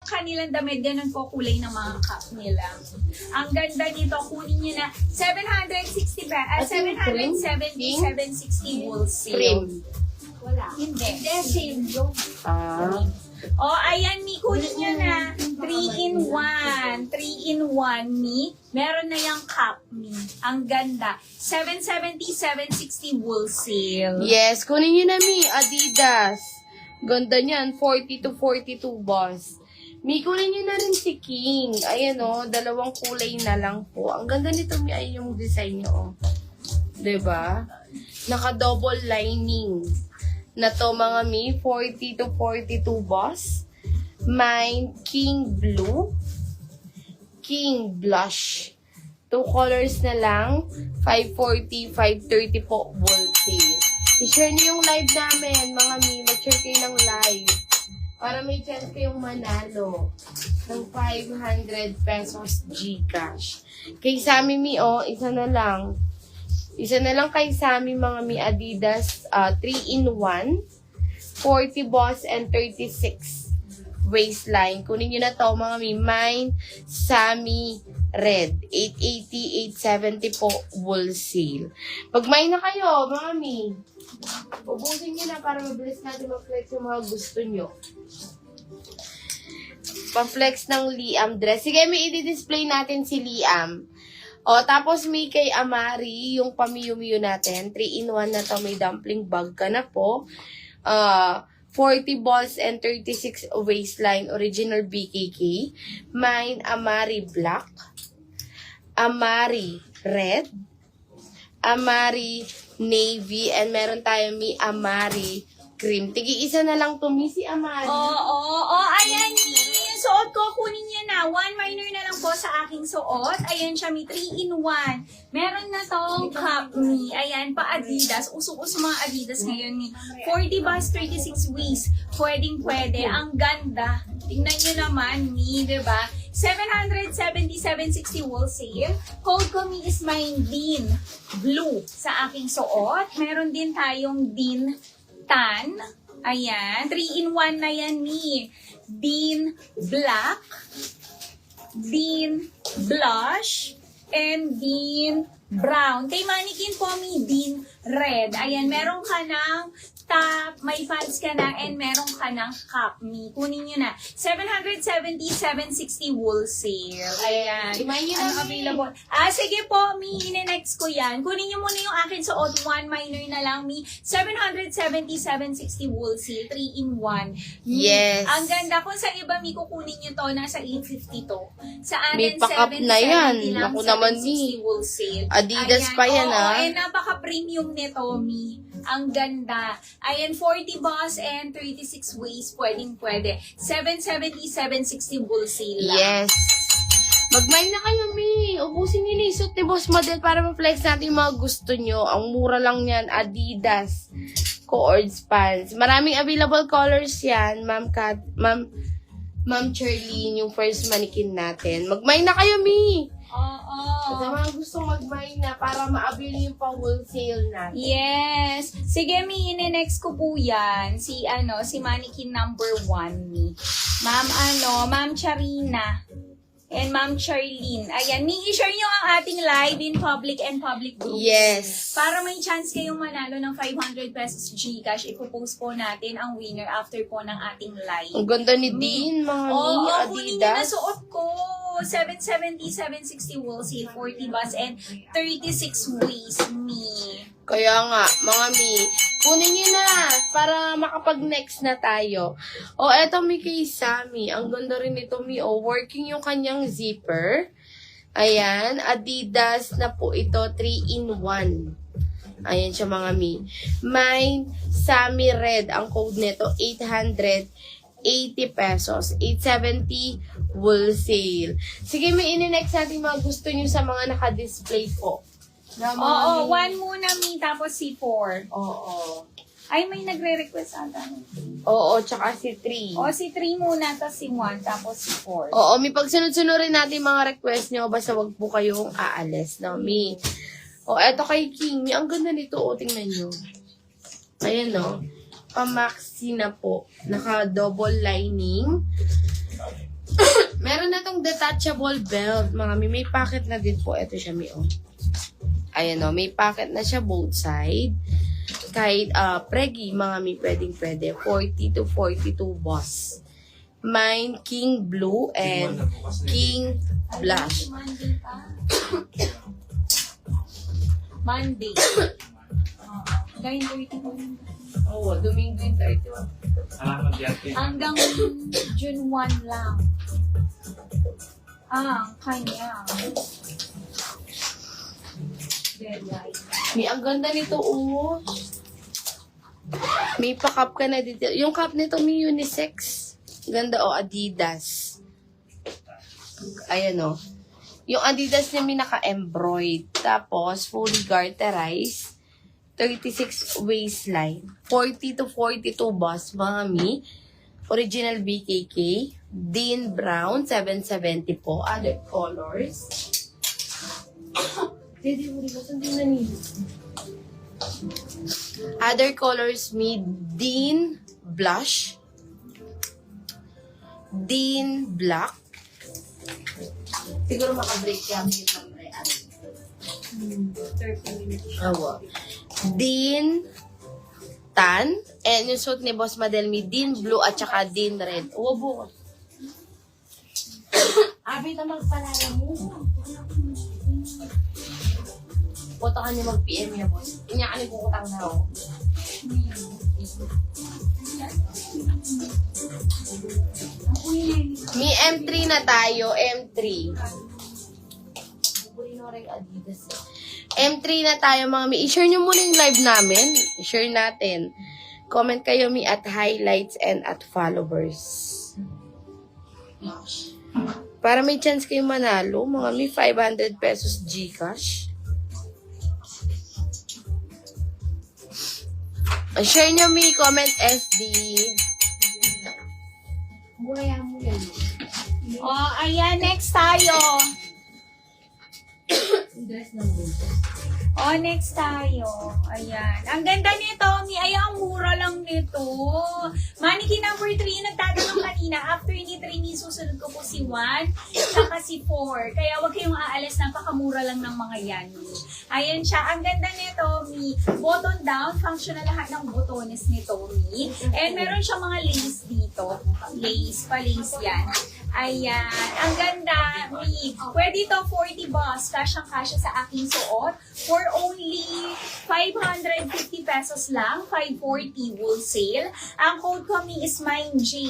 kanilang damit, ganun po kulay ng mga cup nila. Ang ganda nito, kunin nyo na 760 770, 760 wholesale. Wala. Hindi. Same yung Oh, ayan, Mi, kunin nyo na. 3-in-1. 3-in-1, Mi. Meron na yung cup, Mi. Ang ganda. 770, 760 wholesale. Yes, kunin nyo na, Mi. Adidas. Ganda niyan. 40 to 42, boss. Mi, kunin nyo na rin si King. Ayan, oh. Dalawang kulay na lang po. Ang ganda nito, Mi. Ay, yung design nyo, oh. Diba? Naka-double lining na to, mga Mi. 40 to 42, boss. Mine, King Blue. King Blush. 2 colors na lang. 540, 530 po, wholesale. I-share niyo yung live namin, mga Mi. Mag-share kayo ng live. Para may chance kayong manalo ng 500 pesos GCash. Kay Sammy, Mi, oh, isa na lang. Isa na lang kay Sammy, mga Mi. Adidas 3-in-1. 40 boss and 36 waistline. Kunin nyo na to, mga Mi. Mine, Sammy, Red. 880, 870 po, wholesale. Pag mine na kayo, mga Mi, ubusin nyo na para mabilis natin mag-flex yung mga gusto nyo. Pa-flex ng Liam dress. Sige, may i-display natin si Liam. O, tapos may kay Amari, yung pamiyu-miyu natin. 3-in-1 na to, may dumpling bag ka na po. 40 balls and 36 waistline, original BKK. Mine, Amari Black. Amari Red. Amari Navy. And meron tayo may Amari Cream. Tigi-isa na lang to, mi si Amari. Ayan, Mi. Yung suot ko, kunin niya na. 1 minor na lang po sa aking suot. Ayan siya, Mi. 3-in-1. Meron na tong cup, Mi. Ayan, pa-Adidas. Usok-usok mga Adidas ngayon, Mi. 40 bust, 36 waist. Pwedeng-pwede. Ang ganda. Tingnan nyo naman, Mi. Diba? 770, 760 wholesale. Code ko, Mi, is mine Dean Blue sa aking suot. Meron din tayong Dean Tan. Ayan. 3-in-1 na yan, Mi. Dean Black, Dean Blush, and Dean Brown. Kay Mannequin po, Mi, Dean Red. Ayan, meron ka ng top, may fans ka na, and meron ka ng cup, Mi. Kunin nyo na. 770, 760 wholesale. Ayan. Imayin nyo na, Mi. Available. Sige po, Mi. Ine-next ko yan. Kunin nyo muna yung akin suot. 1 minor na lang, Mi. 770, 760 wholesale. 3-in-1. Mi. Yes. Ang ganda. Kung sa iba, Mi, kukunin nyo to. Nasa 850 to. Sa May atin, pa-cup na yan. 770 lang. Naku naman, Mi. 760 wholesale. Adidas pa yan, Oo, ah. napaka-premium nito, Mi. Ang ganda. Ayan, 40 boss and 36 waist. Pwedeng-pwede. 770, 760 wholesale lang. Yes. Mag-mine na kayo, Mi. Ubusin nyo na yung suit ni Boss Model para ma-flex natin yung mga gusto nyo. Ang mura lang yan. Adidas. Coords pants. Maraming available colors yan. Ma'am Charlene, yung first mannequin natin. Mag-mine na kayo, Mi. Oo. Sa mga gustong mag-mine na para ma-avail yung pang-wholesale natin. Yes. Sige, Mi, ine-next ko po yan. Si mannequin number 1, Mi. Ma'am Charina. And Ma'am Charlene. Ayan, Mi, i-share nyo ang ating live in public and public groups. Yes. Para may chance kayong manalo ng 500 pesos GCash, ipopost po natin ang winner after po ng ating live. Ang ganda ni Dean, mga Mi, kunin nyo na Adidas. suot ko. 770, 760 wholesale, 40 bus, and 36 waist, Mi. Kaya nga, mga Mi, kunin nyo na para makapag-next na tayo. O, eto Mi kay Sammy. Ang ganda rin ito, Mi. O, working yung kanyang zipper. Ayan, Adidas na po ito, 3-in-1. Ayan siya, mga Mi. Mine, Sammy Red. Ang code nito, 880 pesos. 870 wholesale. Sige, may ine-next natin mga gusto nyo sa mga naka-display po. Oo, 1 muna, Mi, tapos si 4. Oo. Ay, may nagre-request ata. Oo, tsaka si 3. O, si 3 muna, tapos si 1, tapos si 4. Oo, may pagsunod-sunod rin natin mga request nyo. Basta wag po kayong aalis, no, Mi. O, eto kay King. Mi, ang ganda nito. O, tingnan nyo. Ayan, no. Pamaxi na po. Naka-double lining. tayong detachable belt, mga mi. May pocket na din po. Ito siya, mi. Oh. Ayan o, may pocket na siya both side. Kahit pregi, mga mi, pwede. 40 to 42 boss. Mine, King Blue and King Blush. Monday pa. Monday. Gawin ko ito. Oo, Domingo yung 31. Hanggang June 1 lang. Kanya. Deadline. May ang ganda nito, oh. May pa-cup ka na dito. Yung cup nito may unisex. Ganda, oh, Adidas. Ayan, oh. Yung Adidas niya may naka-embroid. Tapos, fully garterized. 36 waistline. 40 to 42 boss, mga mi. Original BKK. Dean Brown, 770 po. Other colors. Other colors, mi Dean Blush. Dean Black. Siguro makabreak yan. 30 minutes. Awa. Dean Tan. And yung suit ni Boss Madelmi, Dean Blue at saka Dean Red. Uwabo. Abi na magpalala mo. Punta ka niya mag-PM niya, boss. Inya ka niya kukutang na ako. May M3 na tayo, M3. M3 na tayo, mga mi. I-share nyo muna yung live namin. I-share natin. Comment kayo, mi, at highlights and at followers. Para may chance kayo manalo, mga mi, 500 pesos Gcash. Share nyo, mi, comment SD. Muraya mo yan. Ayan, next tayo. Dress ng buto. Next tayo. Ayan. Ang ganda nito, Mi. Ay, ang mura lang nito. Mannequin number 3, nagtatanong kanina. After ni 3, Mi, susunod ko po si 1, saka si 4. Kaya huwag kayong aalis. Napakamura lang ng mga yan, Mi. Ayan siya. Ang ganda nito, Mi. Button down. Functional lahat ng botones nito, Mi. And meron siyang mga lace dito. Lace, pa-lace yan. Ayan. Ang ganda, Mi. Pwede ito 40 boss. Kasyang-kasya sa aking suot. For only 550 pesos lang. 540 wholesale. Ang code ko, Mi, is MINEJ.